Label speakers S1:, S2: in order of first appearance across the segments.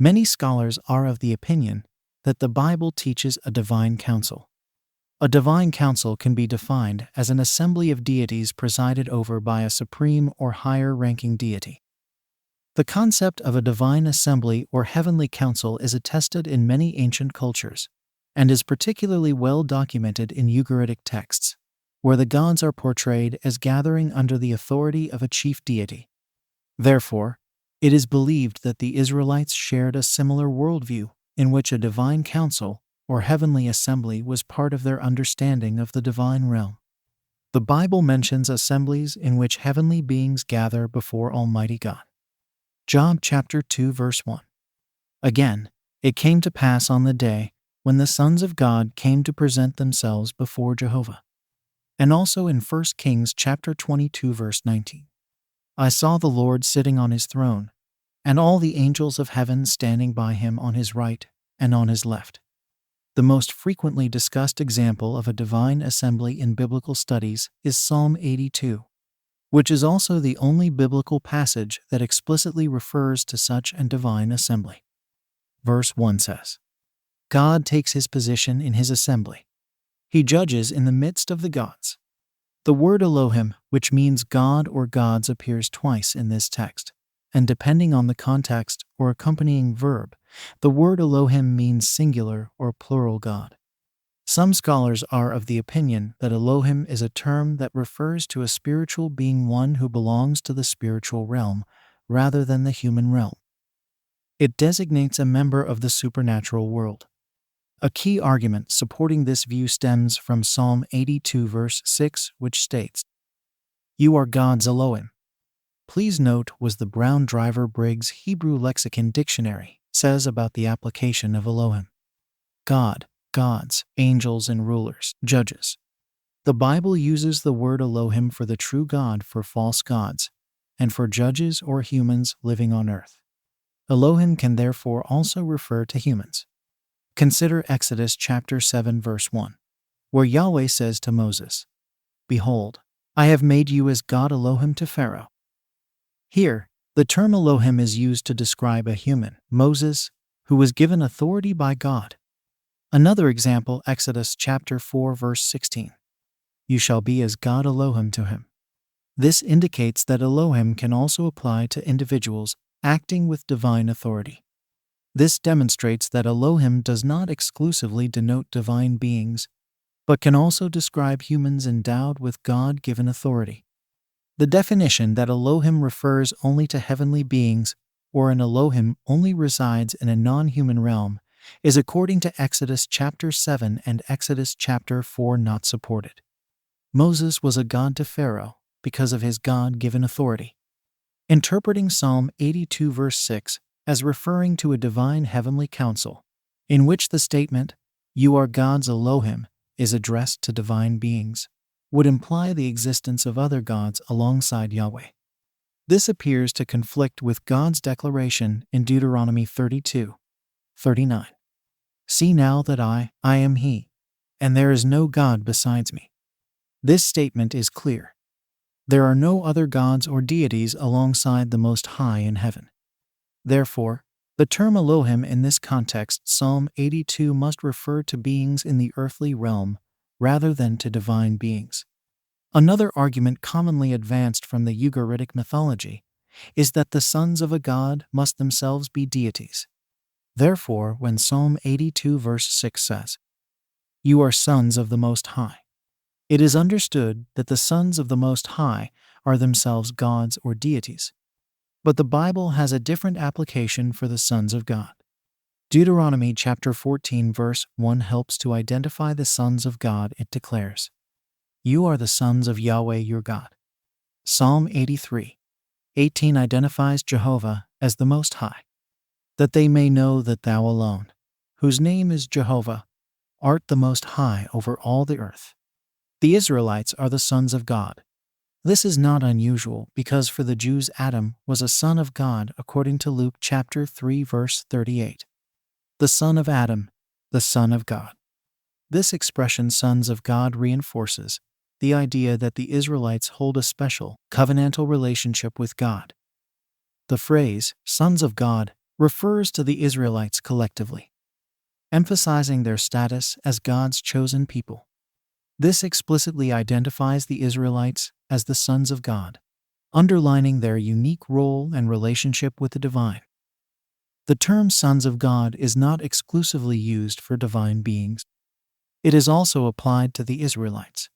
S1: Many scholars are of the opinion that the Bible teaches a divine council. A divine council can be defined as an assembly of deities presided over by a supreme or higher-ranking deity. The concept of a divine assembly or heavenly council is attested in many ancient cultures, and is particularly well documented in Ugaritic texts, where the gods are portrayed as gathering under the authority of a chief deity. Therefore, it is believed that the Israelites shared a similar worldview in which a divine council or heavenly assembly was part of their understanding of the divine realm. The Bible mentions assemblies in which heavenly beings gather before Almighty God. Job chapter 2 verse 1. Again, it came to pass on the day when the sons of God came to present themselves before Jehovah. And also in 1 Kings chapter 22 verse 19. I saw the Lord sitting on his throne, and all the angels of heaven standing by him on his right and on his left. The most frequently discussed example of a divine assembly in biblical studies is Psalm 82, which is also the only biblical passage that explicitly refers to such a divine assembly. Verse 1 says, God takes his position in his assembly. He judges in the midst of the gods. The word Elohim, which means God or gods, appears twice in this text, and depending on the context or accompanying verb, the word Elohim means singular or plural God. Some scholars are of the opinion that Elohim is a term that refers to a spiritual being, one who belongs to the spiritual realm rather than the human realm. It designates a member of the supernatural world. A key argument supporting this view stems from Psalm 82 verse 6, which states, You are God's Elohim. Please note was the Brown Driver Briggs Hebrew Lexicon Dictionary says about the application of Elohim. God, gods, angels and rulers, judges. The Bible uses the word Elohim for the true God for false gods, and for judges or humans living on earth. Elohim can therefore also refer to humans. Consider Exodus chapter 7 verse 1, where Yahweh says to Moses, Behold, I have made you as God Elohim to Pharaoh. Here, the term Elohim is used to describe a human, Moses, who was given authority by God. Another example, Exodus chapter 4 verse 16. You shall be as God Elohim to him. This indicates that Elohim can also apply to individuals acting with divine authority. This demonstrates that Elohim does not exclusively denote divine beings, but can also describe humans endowed with God-given authority. The definition that Elohim refers only to heavenly beings, or an Elohim only resides in a non-human realm, is according to Exodus chapter 7 and Exodus chapter 4 not supported. Moses was a god to Pharaoh because of his God-given authority. Interpreting Psalm 82 verse 6 as referring to a divine heavenly council, in which the statement, You are God's Elohim, is addressed to divine beings, would imply the existence of other gods alongside Yahweh. This appears to conflict with God's declaration in Deuteronomy 32:39. See now that I am He, and there is no God besides me. This statement is clear. There are no other gods or deities alongside the Most High in heaven. Therefore, the term Elohim in this context, Psalm 82, must refer to beings in the earthly realm rather than to divine beings. Another argument commonly advanced from the Ugaritic mythology is that the sons of a god must themselves be deities. Therefore, when Psalm 82 verse 6 says, You are sons of the Most High, it is understood that the sons of the Most High are themselves gods or deities. But the Bible has a different application for the sons of God. Deuteronomy chapter 14 verse 1 helps to identify the sons of God. It declares, You are the sons of Yahweh your God. Psalm 83:18 identifies Jehovah as the Most High, that they may know that thou alone, whose name is Jehovah, art the Most High over all the earth. The Israelites are the sons of God. This is not unusual because for the Jews Adam was a son of God according to Luke chapter 3 verse 38. The son of Adam, the son of God. This expression sons of God reinforces the idea that the Israelites hold a special covenantal relationship with God. The phrase sons of God refers to the Israelites collectively, emphasizing their status as God's chosen people. This explicitly identifies the Israelites as the sons of God, underlining their unique role and relationship with the divine. The term sons of God is not exclusively used for divine beings. It is also applied to the Israelites.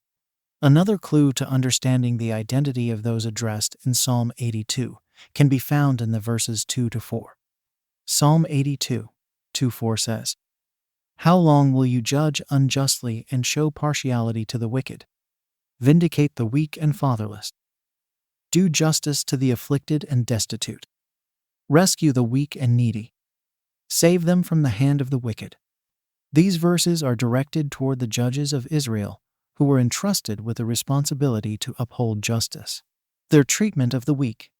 S1: Another clue to understanding the identity of those addressed in Psalm 82 can be found in the verses 2-4. Psalm 82, 2-4 says, "How long will you judge unjustly and show partiality to the wicked? Vindicate the weak and fatherless. Do justice to the afflicted and destitute. Rescue the weak and needy. Save them from the hand of the wicked." These verses are directed toward the judges of Israel who were entrusted with the responsibility to uphold justice. Their treatment of the weak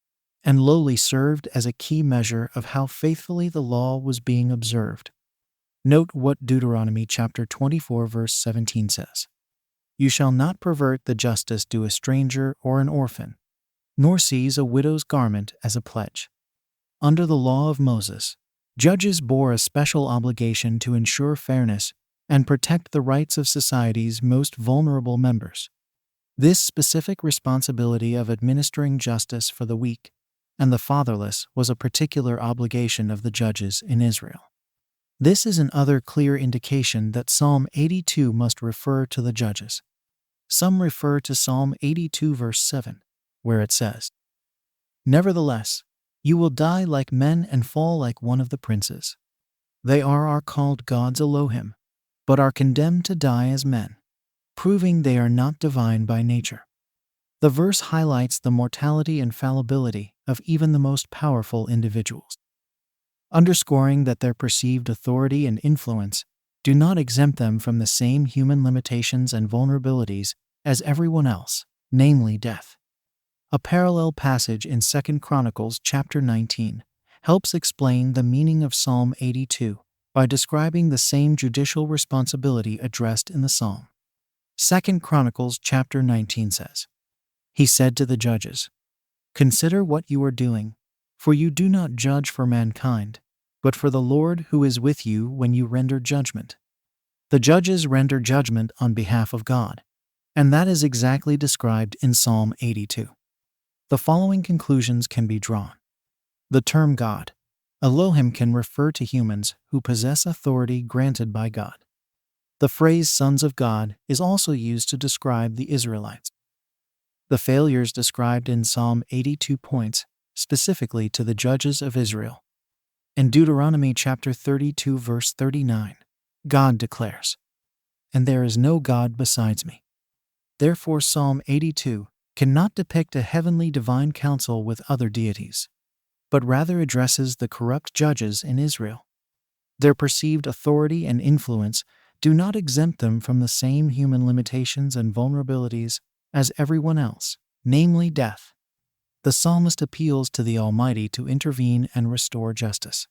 S1: and lowly served as a key measure of how faithfully the law was being observed. Note what Deuteronomy chapter 24 verse 17 says. "You shall not pervert the justice due a stranger or an orphan, nor seize a widow's garment as a pledge." Under the law of Moses, judges bore a special obligation to ensure fairness and protect the rights of society's most vulnerable members. This specific responsibility of administering justice for the weak and the fatherless was a particular obligation of the judges in Israel. This is another clear indication that Psalm 82 must refer to the judges. Some refer to Psalm 82 verse 7, where it says, "Nevertheless, you will die like men and fall like one of the princes. They are called God's Elohim, but are condemned to die as men," proving they are not divine by nature. The verse highlights the mortality and fallibility of even the most powerful individuals, underscoring that their perceived authority and influence do not exempt them from the same human limitations and vulnerabilities as everyone else, namely death. A parallel passage in 2 Chronicles chapter 19 helps explain the meaning of Psalm 82 by describing the same judicial responsibility addressed in the psalm. 2 Chronicles chapter 19 says, "He said to the judges, 'Consider what you are doing, for you do not judge for mankind, but for the Lord who is with you when you render judgment.'" The judges render judgment on behalf of God, and that is exactly described in Psalm 82. The following conclusions can be drawn. The term God, Elohim, can refer to humans who possess authority granted by God. The phrase sons of God is also used to describe the Israelites. The failures described in Psalm 82 points specifically to the judges of Israel. In Deuteronomy chapter 32 verse 39, God declares, "And there is no God besides me." Therefore, Psalm 82 cannot depict a heavenly divine council with other deities, but rather addresses the corrupt judges in Israel. Their perceived authority and influence do not exempt them from the same human limitations and vulnerabilities as everyone else, namely death. The psalmist appeals to the Almighty to intervene and restore justice.